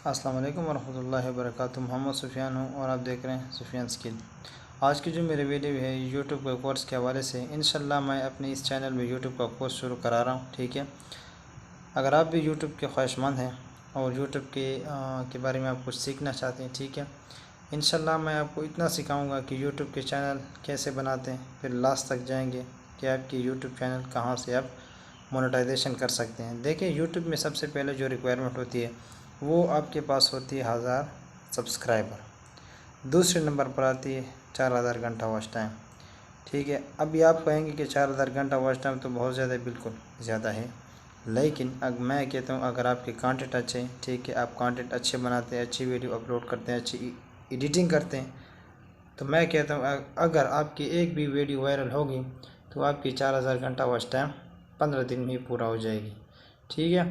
السلام علیکم ورحمۃ اللہ وبرکاتہ۔ محمد سفیان ہوں اور آپ دیکھ رہے ہیں سفیان اسکل۔ آج کی جو میری ویڈیو ہے یوٹیوب کے کورس کے حوالے سے، انشاءاللہ میں اپنے اس چینل میں یوٹیوب کا کورس شروع کرا رہا ہوں، ٹھیک ہے۔ اگر آپ بھی یوٹیوب کے خواہش مند ہیں اور یوٹیوب کے بارے میں آپ کچھ سیکھنا چاہتے ہیں، ٹھیک ہے، انشاءاللہ میں آپ کو اتنا سکھاؤں گا کہ یوٹیوب کے چینل کیسے بناتے ہیں، پھر لاسٹ تک جائیں گے کہ آپ کی یوٹیوب چینل کہاں سے آپ مونیٹائزیشن کر سکتے ہیں۔ دیکھیں، یوٹیوب میں سب سے پہلے جو ریکوائرمنٹ ہوتی ہے وہ آپ کے پاس ہوتی ہے 1000 سبسکرائبر، دوسرے نمبر پر آتی ہے 4000 گھنٹہ واچ ٹائم، ٹھیک ہے۔ ابھی آپ کہیں گے کہ 4000 گھنٹہ واچ ٹائم تو بہت زیادہ، بالکل زیادہ ہے، لیکن میں کہتا ہوں اگر آپ کے کانٹینٹ اچھے ہیں، ٹھیک ہے، آپ کانٹینٹ اچھے بناتے ہیں، اچھی ویڈیو اپلوڈ کرتے ہیں، اچھی ایڈیٹنگ کرتے ہیں، تو میں کہتا ہوں اگر آپ کی ایک بھی ویڈیو وائرل ہوگی تو آپ کی 4000 گھنٹہ واچ ٹائم 15 دن میں ہی پورا ہو جائے گی، ٹھیک ہے۔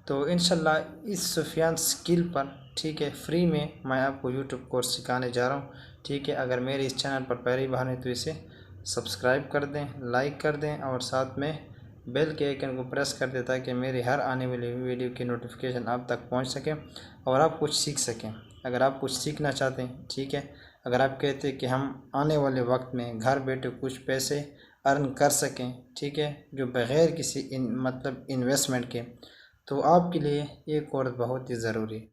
تو انشاءاللہ اس سفیان اسکل پر، ٹھیک ہے، فری میں میں آپ کو یوٹیوب کورس سکھانے جا رہا ہوں، ٹھیک ہے۔ اگر میرے اس چینل پر پہلی بار ہیں تو اسے سبسکرائب کر دیں، لائک کر دیں اور ساتھ میں بیل کے آئیکن کو پریس کر دیں تاکہ میری ہر آنے والی ویڈیو کی نوٹیفیکیشن آپ تک پہنچ سکے اور آپ کچھ سیکھ سکیں۔ اگر آپ کچھ سیکھنا چاہتے ہیں، ٹھیک ہے، اگر آپ کہتے ہیں کہ ہم آنے والے وقت میں گھر بیٹھے کچھ پیسے ارن کر سکیں، ٹھیک ہے، جو بغیر کسی انویسٹمنٹ کے، تو آپ کے لیے یہ کورس بہت ہی ضروری ہے۔